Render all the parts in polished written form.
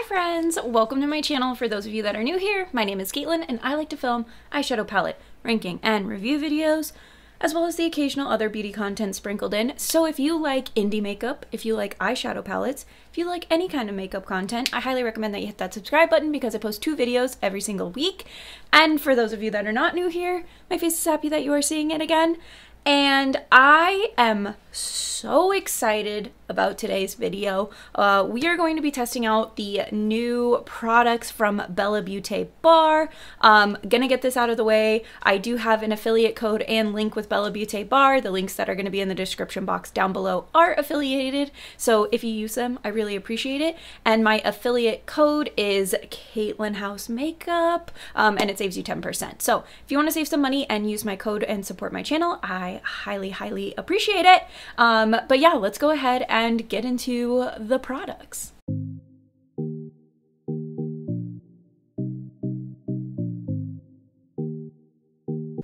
friends! Welcome to my channel. For those of you that are new here, my name is Katelyn and I like to film eyeshadow palette, ranking, and review videos, as well as the occasional other beauty content sprinkled in. So if you like indie makeup, if you like eyeshadow palettes, if you like any kind of makeup content, I highly recommend that you hit that subscribe button because I post 2 videos every single week. And for those of you that are not new here, my face is happy that you are seeing it again. And I am so excited about today's video. We are going to be testing out the new products from BellaBeauteBar. Gonna get this out of the way. I do have an affiliate code and link with BellaBeauteBar. The links that are going to be in the description box down below are affiliated, so if you use them, I really appreciate it. And my affiliate code is KATELYNHOUSEMAKEUP, and it saves you 10%. So if you want to save some money and use my code and support my channel, I highly appreciate it. But yeah, let's go ahead and get into the products.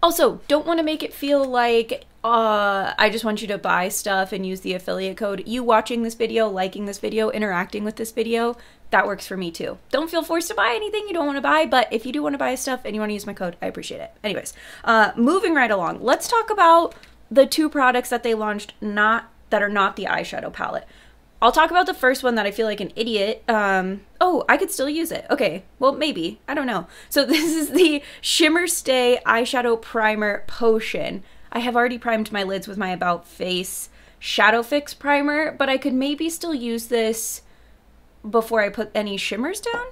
Also, don't want to make it feel like I just want you to buy stuff and use the affiliate code. You watching this video, liking this video, interacting with this video, that works for me too. Don't feel forced to buy anything you don't want to buy, but if you do want to buy stuff and you want to use my code, I appreciate it. Anyways, moving right along, let's talk about the 2 products that they launched that are not the eyeshadow palette. I'll talk about the first one that I feel like an idiot. Oh, I could still use it. Okay, well, maybe. I don't know. So this is the Shimmer Stay Eyeshadow Primer Potion. I have already primed my lids with my About Face Shadow Fix Primer, but I could maybe still use this before I put any shimmers down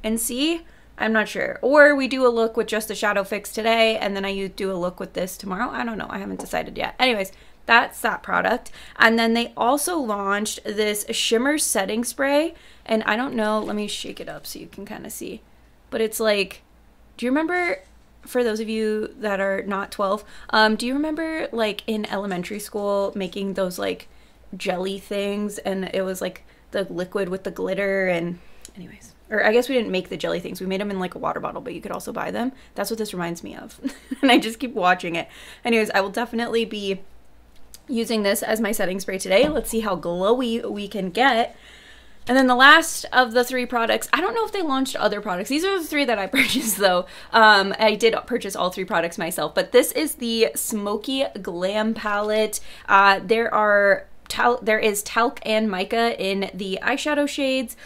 and see. I'm not sure. Or we do a look with just the Shadow Fix today, and then I do a look with this tomorrow. I don't know. I haven't decided yet. Anyways, that's that product. And then they also launched this Shimmer Setting Spray, and I don't know. Let me shake it up so you can kind of see. But it's like, do you remember, for those of you that are not 12, do you remember like in elementary school making those like jelly things, and it was like the liquid with the glitter? And anyways, or I guess we didn't make the jelly things. We made them in like a water bottle, but you could also buy them. That's what this reminds me of. And I just keep watching it. Anyways, I will definitely be using this as my setting spray today. Let's see how glowy we can get. And then the last of the 3 products, I don't know if they launched other products. These are the 3 that I purchased though. I did purchase all 3 products myself, but this is the Smokey Glam palette. There is talc and mica in the eyeshadow shades.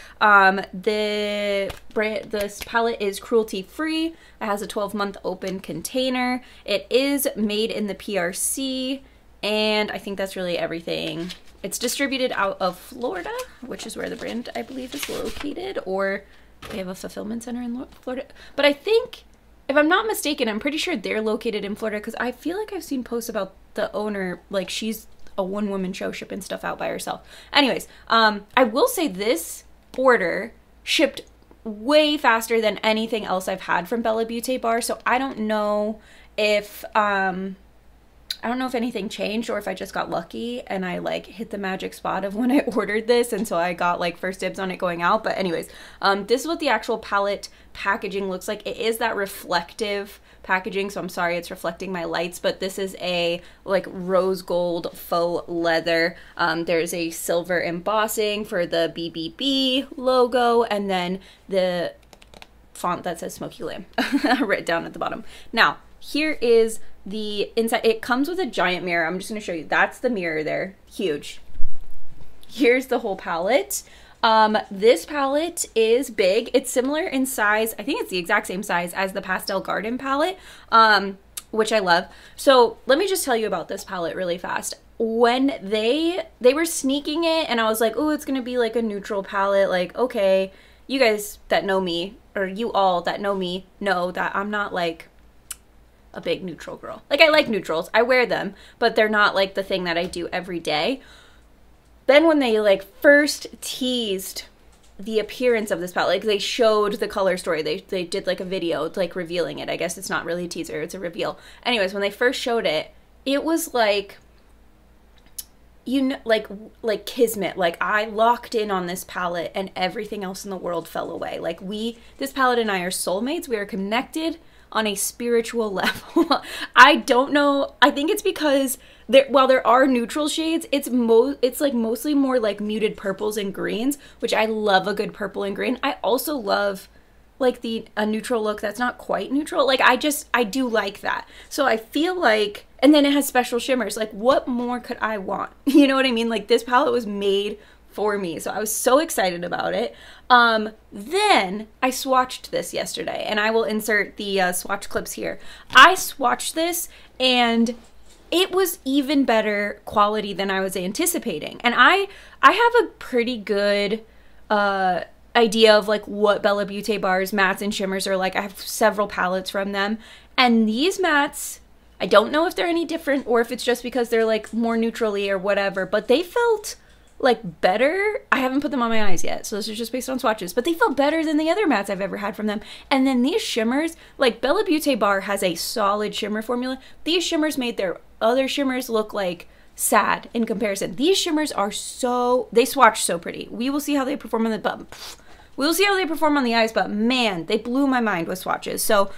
This palette is cruelty free. It has a 12-month open container. It is made in the PRC, and I think that's really everything. It's distributed out of Florida, which is where the brand, I believe, is located, or they have a fulfillment center in Florida. But I think, if I'm not mistaken, I'm pretty sure they're located in Florida, because I feel like I've seen posts about the owner, like she's a one-woman show shipping stuff out by herself. Anyways, I will say this order shipped way faster than anything else I've had from BellaBeauteBar, so I don't know if anything changed or if I just got lucky and I like hit the magic spot of when I ordered this, and so I got like first dibs on it going out. But anyways, this is what the actual palette packaging looks like. It is that reflective packaging, so I'm sorry it's reflecting my lights, but this is a like rose gold faux leather. There's a silver embossing for the BBB logo, and then the font that says Smokey Glam written down at the bottom. Now, here is the inside. It comes with a giant mirror. I'm just going to show you. That's the mirror there. Huge. Here's the whole palette. This palette is big. It's similar in size. I think it's the exact same size as the Pastel Garden palette, which I love. So let me just tell you about this palette really fast. When they were sneaking it, and I was like, oh, it's going to be like a neutral palette. Like, okay, you guys that know me, or you all that know me, know that I'm not like a big neutral girl. Like, I like neutrals. I wear them, but they're not like the thing that I do every day. Then when they like first teased the appearance of this palette, like they showed the color story, they did like a video like revealing it. I guess it's not really a teaser, it's a reveal. Anyways, when they first showed it, it was like, you know, like kismet. Like, I locked in on this palette and everything else in the world fell away. Like, this palette and I are soulmates. We are connected on a spiritual level. I don't know. I think it's because while there are neutral shades, it's like mostly more like muted purples and greens, which I love a good purple and green. I also love like a neutral look that's not quite neutral. Like I do like that. So I feel like, and then it has special shimmers. Like what more could I want? You know what I mean? Like this palette was made for me. So I was so excited about it. Then I swatched this yesterday, and I will insert the swatch clips here. I swatched this and it was even better quality than I was anticipating. And I have a pretty good idea of like what BellaBeauteBar's mattes and shimmers are like. I have several palettes from them, and these mattes, I don't know if they're any different or if it's just because they're like more neutrally or whatever, but they felt like better. I haven't put them on my eyes yet, so this is just based on swatches, but they felt better than the other mattes I've ever had from them. And then these shimmers, like BellaBeauteBar has a solid shimmer formula. These shimmers made their other shimmers look like sad in comparison. These shimmers are they swatch so pretty. We will see how they perform on we'll see how they perform on the eyes, but man, they blew my mind with swatches. So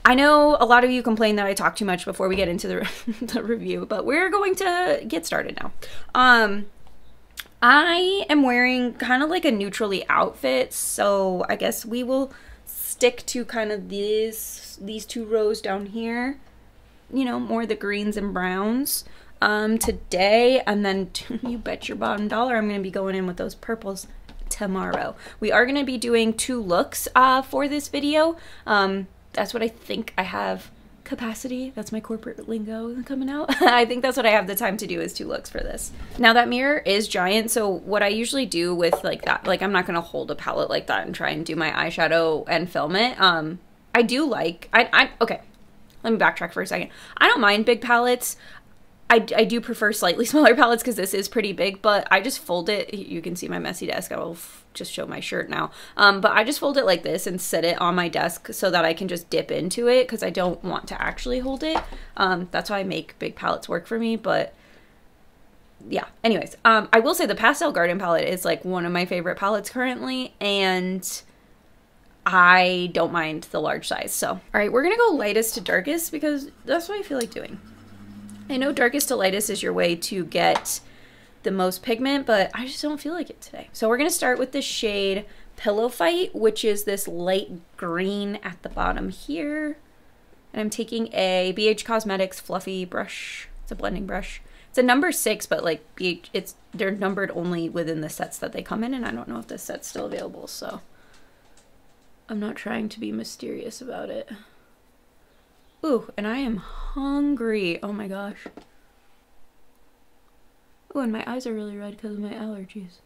I know a lot of you complain that I talk too much before we get into the review, but we're going to get started now. I am wearing kind of like a neutrally outfit, so I guess we will stick to kind of these two rows down here, you know, more the greens and browns today, and then you bet your bottom dollar I'm going to be going in with those purples tomorrow. We are going to be doing 2 looks for this video. That's what I think I have capacity. That's my corporate lingo coming out. I think that's what I have the time to do is 2 looks for this. Now that mirror is giant, so what I usually do with like that, like I'm not going to hold a palette like that and try and do my eyeshadow and film it. I do like, okay, let me backtrack for a second. I don't mind big palettes. I do prefer slightly smaller palettes because this is pretty big, but I just fold it. You can see my messy desk. I will just show my shirt now. But I just fold it like this and set it on my desk so that I can just dip into it because I don't want to actually hold it. That's why I make big palettes work for me, but yeah. Anyways, I will say the Pastel Garden palette is like one of my favorite palettes currently, and I don't mind the large size. So, all right, we're going to go lightest to darkest because that's what I feel like doing. I know darkest to lightest is your way to get the most pigment, but I just don't feel like it today. So we're going to start with the shade Pillow Fight, which is this light green at the bottom here. And I'm taking a BH Cosmetics fluffy brush. It's a blending brush. It's a number 6, but like they're numbered only within the sets that they come in, and I don't know if this set's still available, so I'm not trying to be mysterious about it. Ooh, and I am hungry. Oh my gosh. Oh, and my eyes are really red because of my allergies.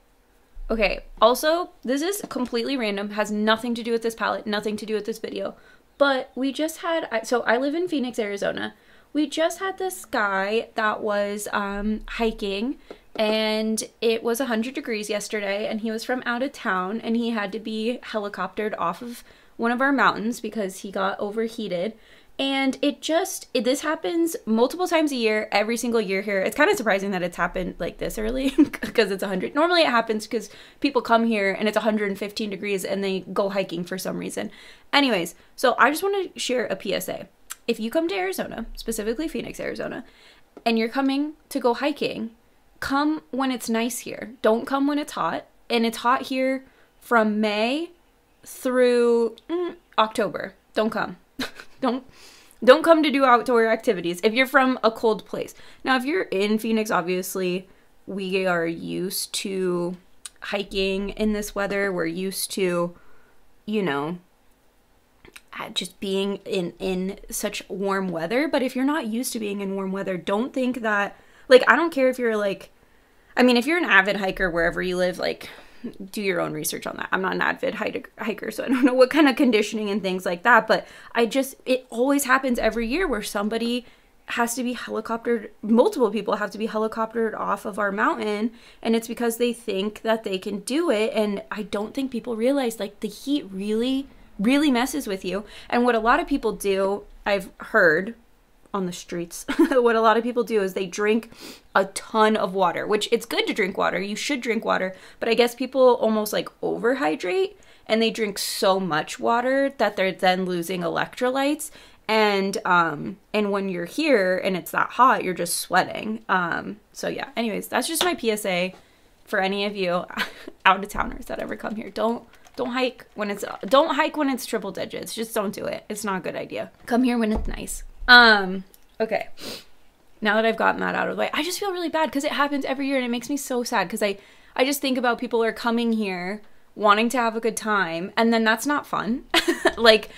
Okay, also, this is completely random, has nothing to do with this palette, nothing to do with this video, but we just had, so I live in Phoenix, Arizona. We just had this guy that was hiking, and it was 100 degrees yesterday, and he was from out of town, and he had to be helicoptered off of one of our mountains because he got overheated. And this happens multiple times a year, every single year here. It's kind of surprising that it's happened like this early because it's 100. Normally it happens because people come here and it's 115 degrees and they go hiking for some reason. Anyways, so I just want to share a PSA. If you come to Arizona, specifically Phoenix, Arizona, and you're coming to go hiking, come when it's nice here. Don't come when it's hot. And it's hot here from May through October. Don't come. Don't come to do outdoor activities if you're from a cold place. Now, if you're in Phoenix, obviously, we are used to hiking in this weather. We're used to, you know, just being in such warm weather. But if you're not used to being in warm weather, don't think that, like, I don't care if you're like, I mean, if you're an avid hiker wherever you live, like, do your own research on that. I'm not an avid hiker, so I don't know what kind of conditioning and things like that, but it always happens every year where somebody has to be helicoptered, multiple people have to be helicoptered off of our mountain, and it's because they think that they can do it, and I don't think people realize, like, the heat really, really messes with you. And what a lot of people do, I've heard on the streets, what a lot of people do is they drink a ton of water, which it's good to drink water. You should drink water, but I guess people almost like overhydrate, and they drink so much water that they're then losing electrolytes. And when you're here and it's that hot, you're just sweating. So yeah, anyways, that's just my PSA for any of you out of towners that ever come here. Don't hike when it's triple digits. Just don't do it. It's not a good idea. Come here when it's nice. Okay. Now that I've gotten that out of the way, I just feel really bad because it happens every year and it makes me so sad because I just think about people are coming here wanting to have a good time and then that's not fun. Like,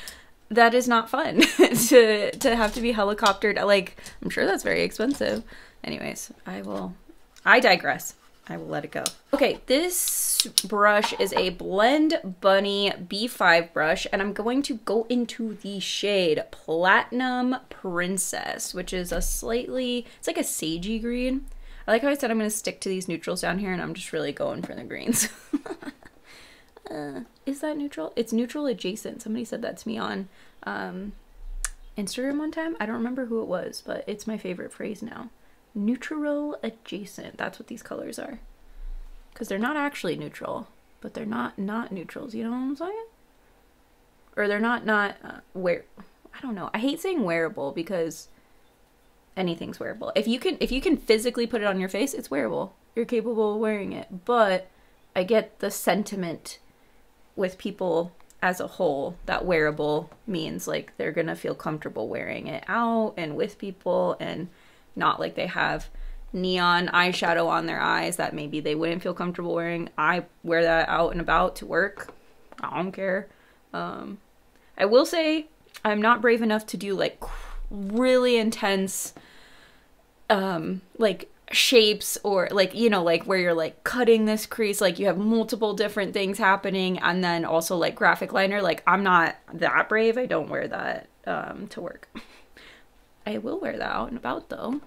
that is not fun to have to be helicoptered. Like, I'm sure that's very expensive. Anyways, I digress. I will let it go. Okay, this brush is a Blend Bunny B5 brush, and I'm going to go into the shade Platinum Princess, which is a slightly, it's like a sagey green. I like how I said I'm going to stick to these neutrals down here, and I'm just really going for the greens. Is that neutral? It's neutral adjacent. Somebody said that to me on Instagram one time. I don't remember who it was, but it's my favorite phrase now. Neutral adjacent. That's what these colors are. Because they're not actually neutral, but they're not neutrals. You know what I'm saying? Or they're not I don't know. I hate saying wearable because anything's wearable. If you can physically put it on your face, it's wearable. You're capable of wearing it. But I get the sentiment with people as a whole that wearable means like they're gonna feel comfortable wearing it out and with people and not like they have neon eyeshadow on their eyes that maybe they wouldn't feel comfortable wearing. I wear that out and about to work. I don't care. I will say I'm not brave enough to do like really intense like shapes or like, you know, like where you're like cutting this crease, like you have multiple different things happening, and then also like graphic liner. Like, I'm not that brave. I don't wear that to work. I will wear that out and about though.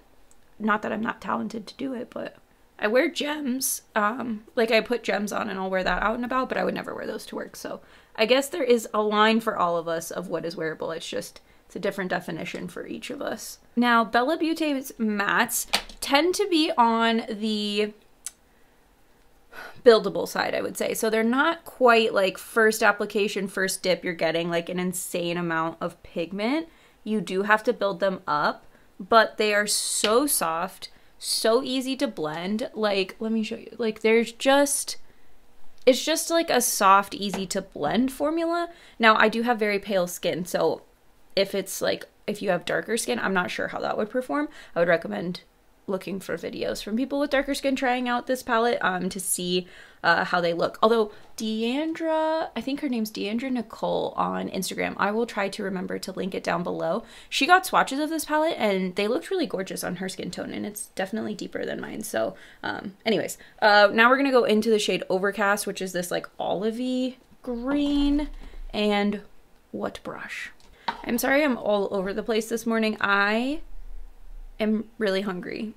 Not that I'm not talented to do it, but I wear gems. Like I put gems on and I'll wear that out and about, but I would never wear those to work. So I guess there is a line for all of us of what is wearable. It's a different definition for each of us. Now, Bella Beaute's mattes tend to be on the buildable side, I would say. So they're not quite like first application, first dip, you're getting like an insane amount of pigment. You do have to build them up, but they are so soft, so easy to blend. Like, let me show you. Like, it's just like a soft, easy to blend formula. Now, I do have very pale skin, so if you have darker skin, I'm not sure how that would perform. I would recommend looking for videos from people with darker skin trying out this palette to see how they look. Although Deandra, I think her name's Deandra Nicole on Instagram. I will try to remember to link it down below. She got swatches of this palette and they looked really gorgeous on her skin tone, and it's definitely deeper than mine. So anyways, now we're gonna go into the shade Overcast, which is this like olivey green. And what brush? I'm sorry I'm all over the place this morning. I am really hungry.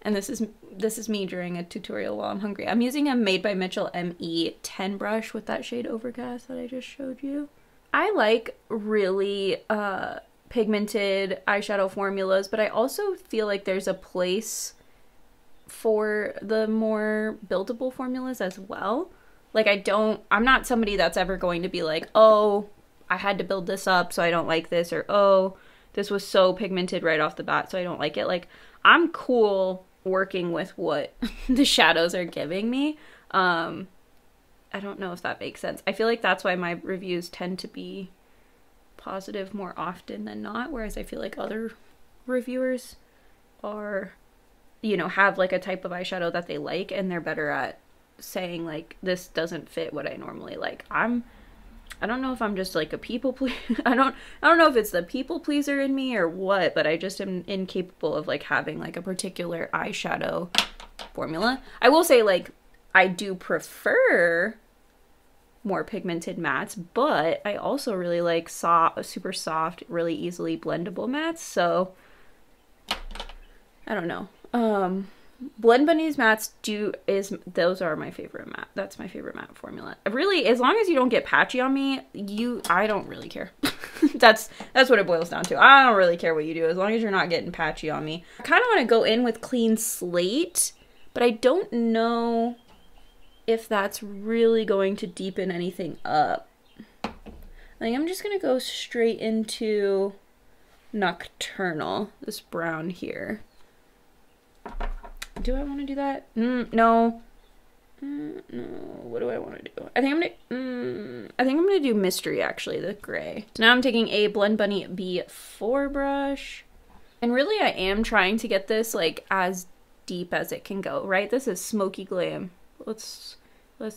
And this is me during a tutorial while I'm hungry. I'm using a Made by Mitchell ME10 brush with that shade Overcast that I just showed you. I like really pigmented eyeshadow formulas, but I also feel like there's a place for the more buildable formulas as well. Like, I'm not somebody that's ever going to be like, oh, I had to build this up, so I don't like this, or oh, this was so pigmented right off the bat, so I don't like it. Like, I'm cool working with what the shadows are giving me. I don't know if that makes sense. I feel like that's why my reviews tend to be positive more often than not, whereas I feel like other reviewers are, you know, have like a type of eyeshadow that they like and they're better at saying like, this doesn't fit what I normally like. I don't know if I'm just like a people pleaser. I don't know if it's the people pleaser in me or what, but I just am incapable of like having like a particular eyeshadow formula. I will say like I do prefer more pigmented mattes, but I also really like super soft, really easily blendable mattes. So I don't know. Blend Bunny's mattes those are my favorite matte. That's my favorite matte formula. Really, as long as you don't get patchy on me, I don't really care. That's what it boils down to. I don't really care what you do as long as you're not getting patchy on me. I kind of want to go in with Clean Slate, but I don't know if that's really going to deepen anything up. I think I'm just gonna go straight into Nocturnal, this brown here. Do I want to do that? No. No. What do I want to do? I think I'm gonna do Mystery, actually, the gray. So now I'm taking a Blend Bunny B4 brush, and really I am trying to get this like as deep as it can go. Right? This is Smokey Glam. Let's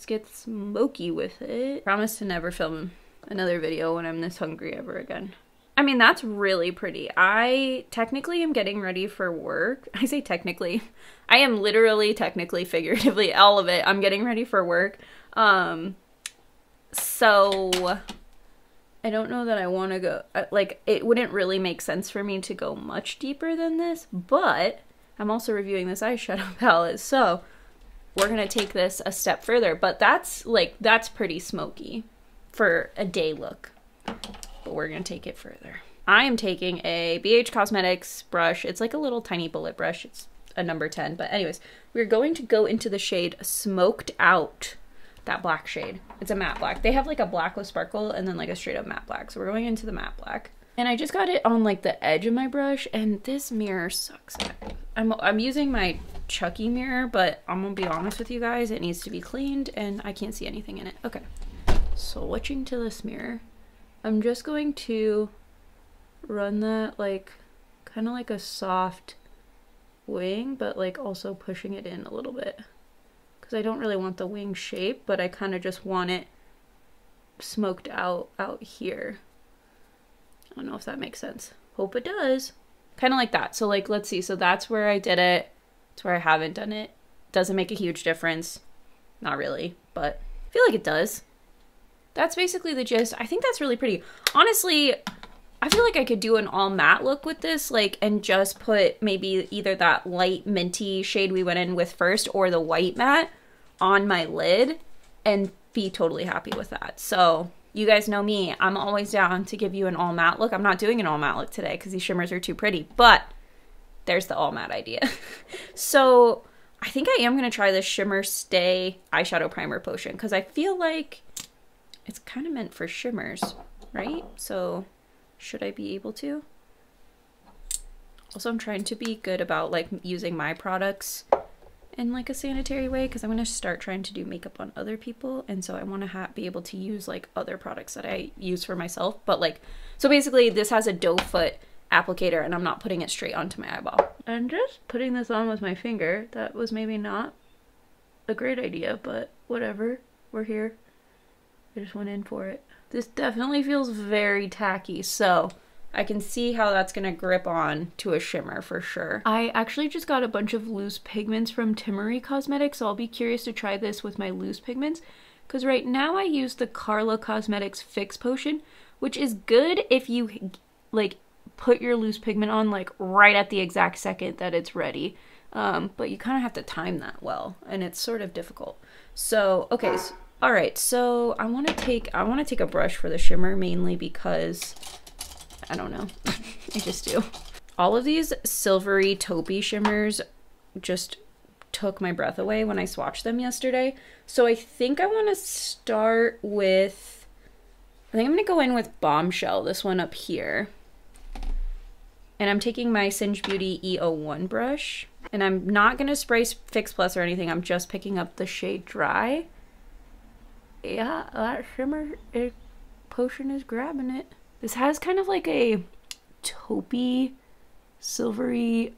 get smoky with it. Promise to never film another video when I'm this hungry ever again. I mean, that's really pretty. I technically am getting ready for work. I say technically. I am literally, technically, figuratively, all of it. I'm getting ready for work. So I don't know that I want to go, like, it wouldn't really make sense for me to go much deeper than this, but I'm also reviewing this eyeshadow palette, so we're going to take this a step further. But that's, like, that's pretty smoky for a day look. But we're going to take it further. I am taking a BH Cosmetics brush. It's like a little tiny bullet brush. It's a number 10. But anyways, we're going to go into the shade Smoked Out. That black shade. It's a matte black. They have like a black with sparkle and then like a straight up matte black. So we're going into the matte black. And I just got it on like the edge of my brush, and this mirror sucks. I'm using my Chucky mirror, but I'm gonna be honest with you guys, it needs to be cleaned and I can't see anything in it. Okay. Switching to this mirror. I'm just going to run that like kind of like a soft wing, but like also pushing it in a little bit, because I don't really want the wing shape, but I kind of just want it smoked out here. I don't know if that makes sense. Hope it does. Kind of like that. So like, let's see. So that's where I did it. It's where I haven't done it. Doesn't make a huge difference. Not really, but I feel like it does. That's basically the gist. I think that's really pretty. Honestly, I feel like I could do an all matte look with this, like, and just put maybe either that light minty shade we went in with first or the white matte on my lid and be totally happy with that. So you guys know me. I'm always down to give you an all matte look. I'm not doing an all matte look today because these shimmers are too pretty, but there's the all matte idea. So I think I am going to try this Shimmer Stay eyeshadow primer potion because I feel like it's kind of meant for shimmers, right? So should I be able to? Also, I'm trying to be good about like using my products in like a sanitary way, because I'm going to start trying to do makeup on other people, and so I want to be able to use like other products that I use for myself. But like, so basically this has a doe foot applicator and I'm not putting it straight onto my eyeball. I'm just putting this on with my finger. That was maybe not a great idea, but whatever, we're here. I just went in for it. This definitely feels very tacky, so I can see how that's gonna grip on to a shimmer for sure. I actually just got a bunch of loose pigments from Timmery Cosmetics, so I'll be curious to try this with my loose pigments, because right now I use the Carla Cosmetics Fix Potion, which is good if you like put your loose pigment on like right at the exact second that it's ready. But you kind of have to time that well, and it's sort of difficult. So, okay, so, all right, so I want to take a brush for the shimmer, mainly because I don't know, I just do. All of these silvery taupey shimmers just took my breath away when I swatched them yesterday. So I think I want to start with, I think I'm going to go in with Bombshell, this one up here. And I'm taking my Singe Beauty E01 brush. And I'm not going to spray Fix Plus or anything. I'm just picking up the shade Dry. Yeah, that shimmer potion is grabbing it. This has kind of like a taupey, silvery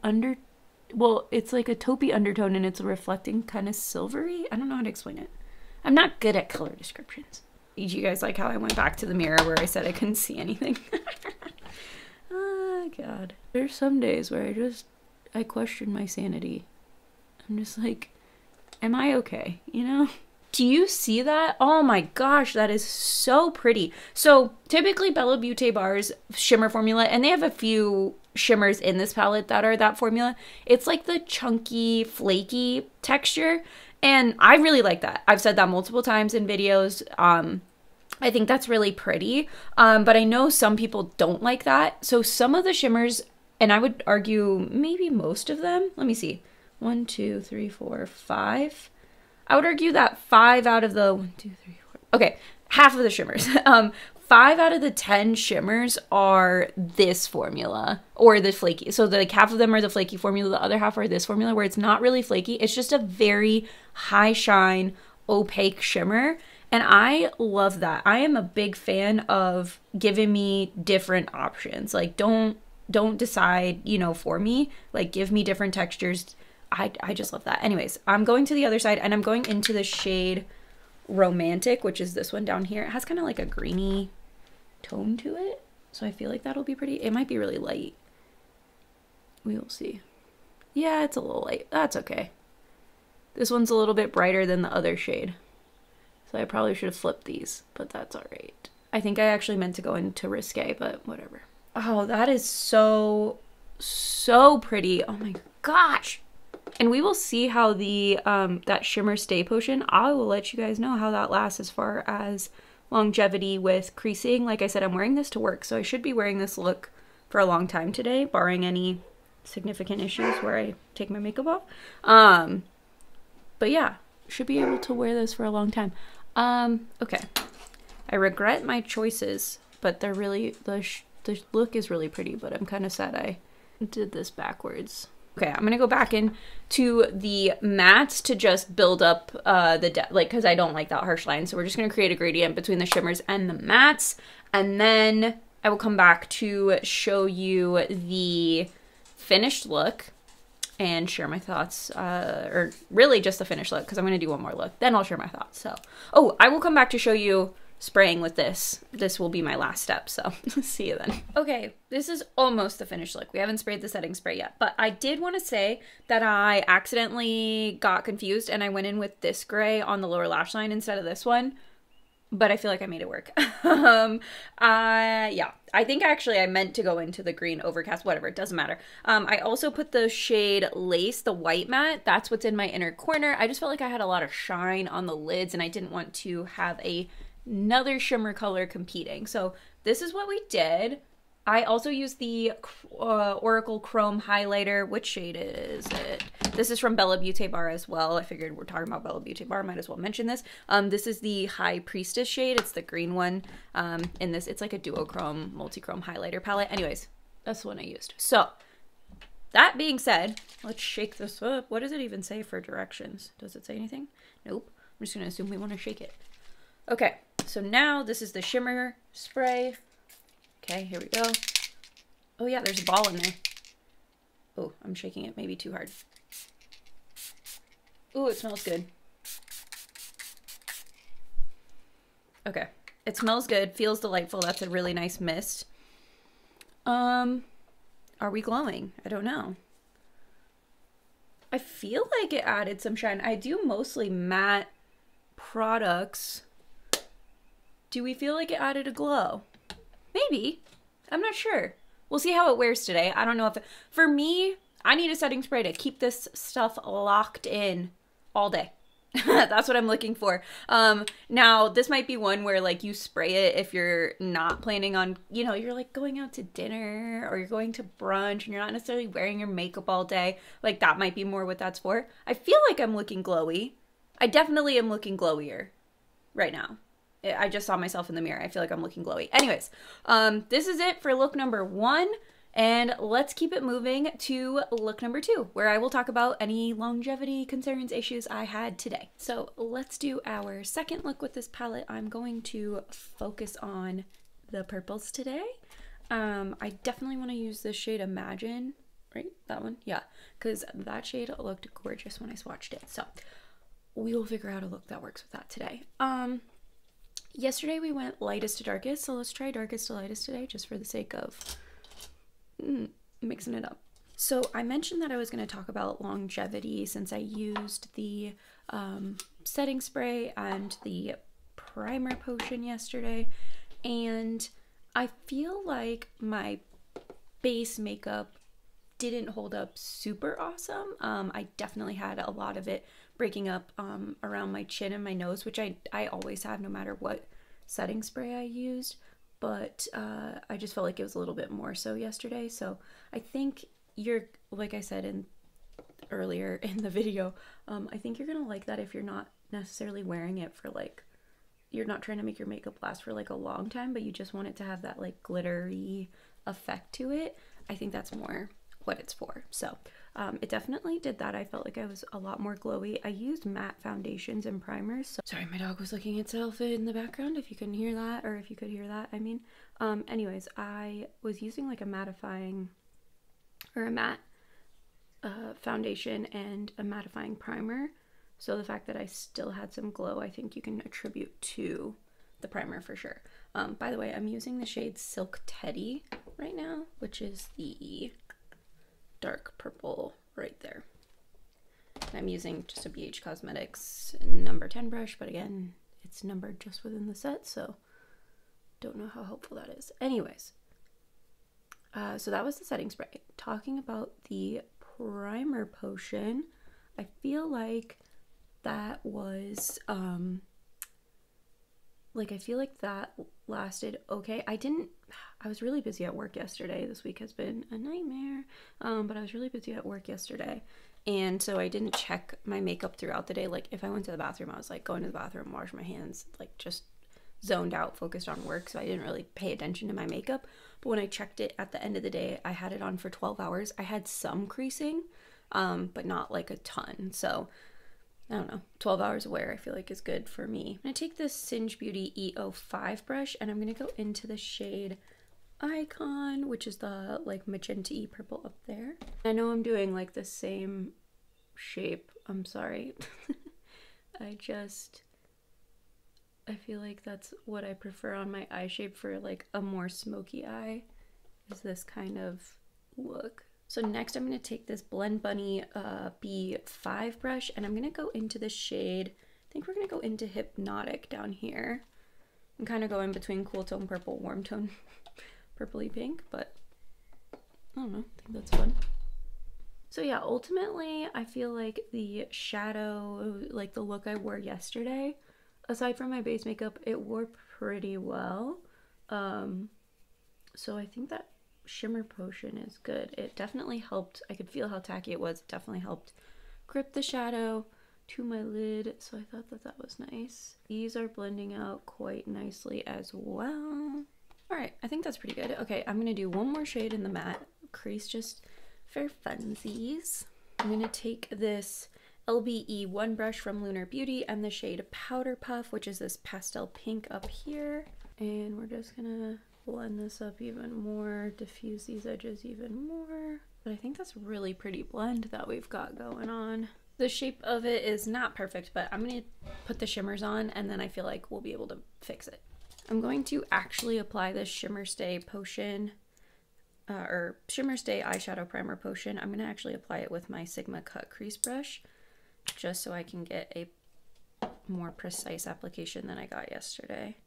well, it's like a taupey undertone and it's reflecting kind of silvery. I don't know how to explain it. I'm not good at color descriptions. Did you guys like how I went back to the mirror where I said I couldn't see anything? Oh God. There's some days where I question my sanity. I'm just like, am I okay? You know? Do you see that? Oh my gosh, that is so pretty. So typically BellaBeauteBar's shimmer formula, and they have a few shimmers in this palette that are that formula, it's like the chunky, flaky texture, and I really like that. I've said that multiple times in videos. I think that's really pretty, but I know some people don't like that. So some of the shimmers, and I would argue maybe most of them, let me see, 1, 2, 3, 4, 5. I would argue that 5 out of the 1, 2, 3, 4. Okay, half of the shimmers. 5 out of the 10 shimmers are this formula or the flaky. So like half of them are the flaky formula, the other half are this formula where it's not really flaky. It's just a very high shine, opaque shimmer. And I love that. I am a big fan of giving me different options. Like don't decide, you know, for me. Like give me different textures. I just love that. Anyways, I'm going to the other side and I'm going into the shade Romantic, which is this one down here. It has kind of like a greeny tone to it. So I feel like that'll be pretty. It might be really light. We will see. Yeah, it's a little light. That's okay. This one's a little bit brighter than the other shade. So I probably should have flipped these, but that's all right. I think I actually meant to go into Risque, but whatever. Oh, that is so pretty. Oh my gosh. And we will see how the that Shimmer Stay Potion, I will let you guys know how that lasts as far as longevity with creasing. Like I said, I'm wearing this to work, so I should be wearing this look for a long time today, barring any significant issues where I take my makeup off. But yeah, should be able to wear this for a long time. Okay. I regret my choices, but they're really, the look is really pretty, but I'm kind of sad I did this backwards. Okay, I'm gonna go back in to the mattes to just build up the depth, like, because I don't like that harsh line. So we're just gonna create a gradient between the shimmers and the mattes, and then I will come back to show you the finished look and share my thoughts, or really just the finished look, because I'm gonna do one more look, then I'll share my thoughts. So, oh, I will come back to show you spraying with this. This will be my last step, so see you then. Okay, this is almost the finished look. We haven't sprayed the setting spray yet, but I did want to say that I accidentally got confused and I went in with this gray on the lower lash line instead of this one, but I feel like I made it work. Yeah, I think actually I meant to go into the green overcast, whatever, it doesn't matter. I also put the shade Lace, the white matte. That's what's in my inner corner. I just felt like I had a lot of shine on the lids and I didn't want to have another shimmer color competing. So this is what we did. I also used the Oracle Chrome highlighter. Which shade is it? This is from BellaBeauteBar as well. I figured we're talking about BellaBeauteBar, might as well mention this. This is the High Priestess shade. It's the green one. In this, it's like a duochrome, multi-chrome highlighter palette. Anyways, that's the one I used. So that being said, let's shake this up. What does it even say for directions? Does it say anything? Nope. I'm just gonna assume we want to shake it. Okay, so now this is the shimmer spray. Okay, here we go. Oh yeah, there's a ball in there. Oh, I'm shaking it maybe too hard. Oh, it smells good. Okay, it smells good, feels delightful. That's a really nice mist. Are we glowing? I don't know. I feel like it added some shine. I do mostly matte products. Do we feel like it added a glow? Maybe. I'm not sure. We'll see how it wears today. I don't know if for me, I need a setting spray to keep this stuff locked in all day. That's what I'm looking for. Now this might be one where like you spray it if you're not planning on, you know, you're like going out to dinner or you're going to brunch and you're not necessarily wearing your makeup all day. Like that might be more what that's for. I feel like I'm looking glowy. I definitely am looking glowier right now. I just saw myself in the mirror. I feel like I'm looking glowy. Anyways, this is it for look number 1. And let's keep it moving to look number 2, where I will talk about any longevity concerns, issues I had today. So let's do our second look with this palette. I'm going to focus on the purples today. I definitely want to use this shade Imagine, right? That one? Yeah, because that shade looked gorgeous when I swatched it. So we will figure out a look that works with that today. Yesterday we went lightest to darkest, so let's try darkest to lightest today just for the sake of mixing it up. So I mentioned that I was going to talk about longevity since I used the setting spray and the primer potion yesterday, and I feel like my base makeup didn't hold up super awesome. I definitely had a lot of it breaking up around my chin and my nose, which I always have no matter what setting spray I used, but I just felt like it was a little bit more so yesterday. So I think you're, like I said earlier in the video, I think you're gonna like that if you're not necessarily wearing it for like, you're not trying to make your makeup last for like a long time, but you just want it to have that like glittery effect to it, I think that's more what it's for. So it definitely did that. I felt like I was a lot more glowy. I used matte foundations and primers. So sorry, my dog was licking itself in the background, if you couldn't hear that, or if you could hear that, I mean. Anyways, I was using like a mattifying or a matte foundation and a mattifying primer. So the fact that I still had some glow, I think you can attribute to the primer for sure. By the way, I'm using the shade Silk Teddy right now, which is the dark purple right there. And I'm using just a BH Cosmetics number 10 brush, but again, it's numbered just within the set, so don't know how helpful that is. Anyways, so that was the setting spray. Talking about the primer potion, I feel like that was like, I feel like that lasted okay. I was really busy at work yesterday. This week has been a nightmare, but I was really busy at work yesterday, and so I didn't check my makeup throughout the day. Like, if I went to the bathroom, I was like going to the bathroom, wash my hands, like just zoned out, focused on work, so I didn't really pay attention to my makeup. But when I checked it at the end of the day, I had it on for 12 hours. I had some creasing, but not like a ton. So I don't know, 12 hours of wear I feel like is good for me. I'm gonna take this Singe Beauty E05 brush and I'm gonna go into the shade Icon, which is the like magenta-y purple up there. I know I'm doing like the same shape, I'm sorry. I feel like that's what I prefer on my eye shape for like a more smoky eye, is this kind of look. So next I'm going to take this Blend Bunny B5 brush and I'm going to go into the shade, I think we're going to go into Hypnotic down here. I'm kind of going between cool tone purple, warm tone purpley pink, but I don't know, I think that's fun. So yeah, ultimately I feel like the shadow, like the look I wore yesterday, aside from my base makeup, it wore pretty well. So I think that shimmer potion is good. It definitely helped. I could feel how tacky it was. It definitely helped grip the shadow to my lid, so I thought that that was nice. These are blending out quite nicely as well. All right, I think that's pretty good. Okay, I'm gonna do one more shade in the matte crease just for funsies. I'm gonna take this LBE1 brush from Lunar Beauty and the shade Powder Puff, which is this pastel pink up here, and we're just gonna blend this up even more, diffuse these edges even more. But I think that's a really pretty blend that we've got going on. The shape of it is not perfect, but I'm gonna put the shimmers on and then I feel like we'll be able to fix it. I'm going to actually apply this Shimmer Stay potion, or Shimmer Stay eyeshadow primer potion. I'm gonna actually apply it with my Sigma Cut Crease brush, just so I can get a more precise application than I got yesterday.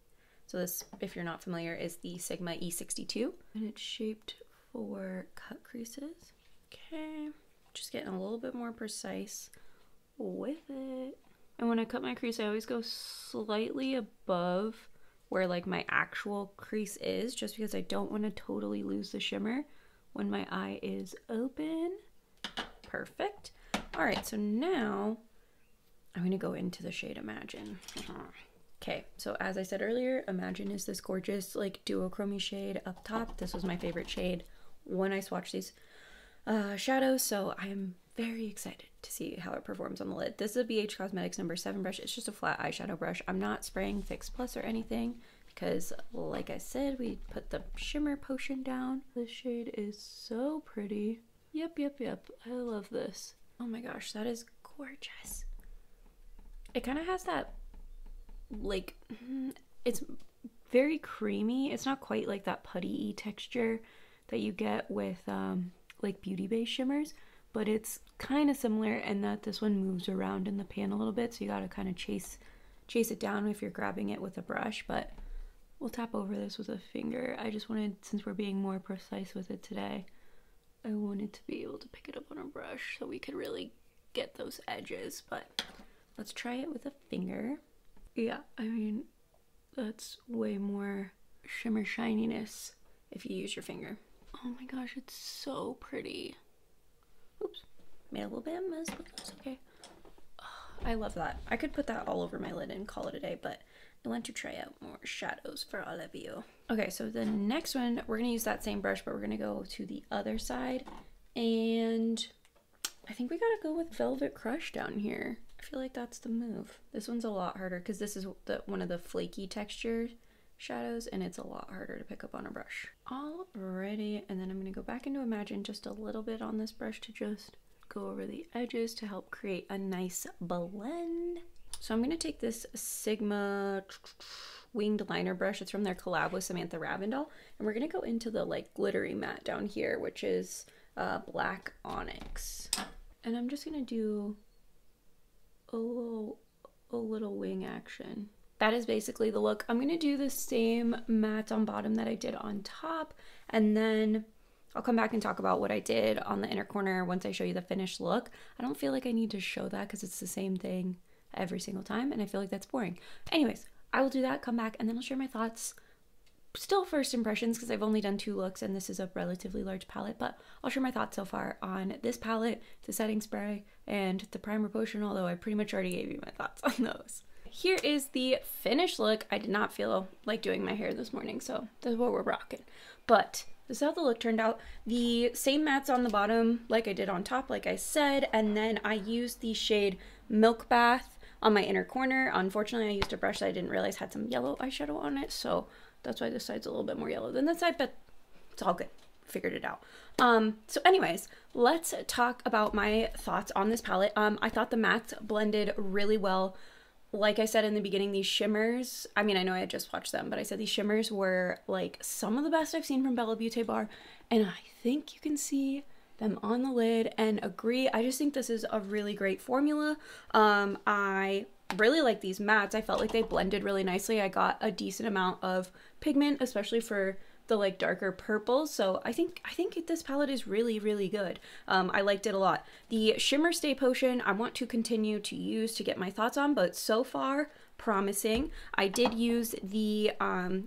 So this, if you're not familiar, is the Sigma E62, and it's shaped for cut creases. Okay, just getting a little bit more precise with it. And when I cut my crease, I always go slightly above where like my actual crease is, just because I don't want to totally lose the shimmer when my eye is open. Perfect. All right, so now I'm gonna go into the shade Imagine. Okay, so as I said earlier, Imagine is this gorgeous like duochrome shade up top. This was my favorite shade when I swatched these shadows, so I'm very excited to see how it performs on the lid. This is a BH Cosmetics number 7 brush. It's just a flat eyeshadow brush. I'm not spraying Fix Plus or anything because, like I said, we put the shimmer potion down. This shade is so pretty. Yep. I love this. Oh my gosh, that is gorgeous. It kind of has that, like, it's very creamy. It's not quite like that putty-y texture that you get with like beauty-based shimmers, but it's kind of similar in that this one moves around in the pan a little bit, so you gotta kind of chase it down if you're grabbing it with a brush, but we'll tap over this with a finger. I just wanted, since we're being more precise with it today, I wanted to be able to pick it up on a brush so we could really get those edges, but let's try it with a finger. Yeah, I mean, that's way more shimmer shininess if you use your finger. Oh my gosh, it's so pretty. Oops, made a little bit of mess, but that's okay. Oh, I love that. I could put that all over my lid and call it a day, but I want to try out more shadows for all of you. Okay, so the next one, we're gonna use that same brush, but we're gonna go to the other side. And I think we gotta go with Velvet Crush down here. I feel like that's the move. This one's a lot harder because this is one of the flaky texture shadows, and it's a lot harder to pick up on a brush. Alrighty, and then I'm gonna go back into Imagine just a little bit on this brush to just go over the edges to help create a nice blend. So I'm gonna take this Sigma winged liner brush. It's from their collab with Samantha Ravindell, and we're gonna go into the like glittery matte down here, which is Black Onyx. And I'm just gonna do a little wing action. That is basically the look. I'm gonna do the same matte on bottom that I did on top, and then I'll come back and talk about what I did on the inner corner once I show you the finished look. I don't feel like I need to show that because it's the same thing every single time, and I feel like that's boring. Anyways, I will do that, come back, and then I'll share my thoughts. Still first impressions because I've only done 2 looks and this is a relatively large palette, but I'll share my thoughts so far on this palette, the setting spray, and the primer potion, although I pretty much already gave you my thoughts on those. Here is the finished look. I did not feel like doing my hair this morning, so that's what we're rocking. But this is how the look turned out. The same mattes on the bottom like I did on top, like I said, and then I used the shade Milk Bath on my inner corner. Unfortunately, I used a brush that I didn't realize had some yellow eyeshadow on it, so that's why this side's a little bit more yellow than this side, but it's all good. Figured it out. So anyways, let's talk about my thoughts on this palette. I thought the mattes blended really well. Like I said in the beginning, these shimmers, I mean, I know I had just watched them, but I said these shimmers were like some of the best I've seen from Bella Beauty Bar, and I think you can see them on the lid and agree. I just think this is a really great formula. I really like these mattes. I felt like they blended really nicely. I got a decent amount of pigment, especially for the like darker purples. So I think this palette is really, really good. I liked it a lot. The Shimmer Stay Potion I want to continue to use to get my thoughts on, but so far promising. I did use the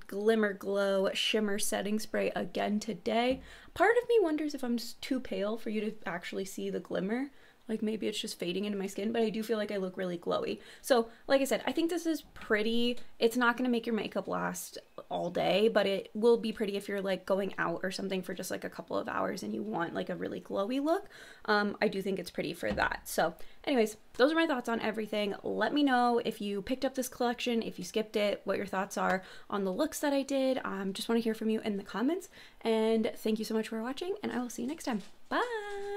Glimmer Glow Shimmer Setting Spray again today. Part of me wonders if I'm just too pale for you to actually see the glimmer. Like maybe it's just fading into my skin, but I do feel like I look really glowy. So like I said, I think this is pretty. It's not going to make your makeup last all day, but it will be pretty if you're like going out or something for just like a couple of hours and you want like a really glowy look. I do think it's pretty for that. So anyways, those are my thoughts on everything. Let me know if you picked up this collection, if you skipped it, what your thoughts are on the looks that I did. Just want to hear from you in the comments. And thank you so much for watching, and I will see you next time. Bye!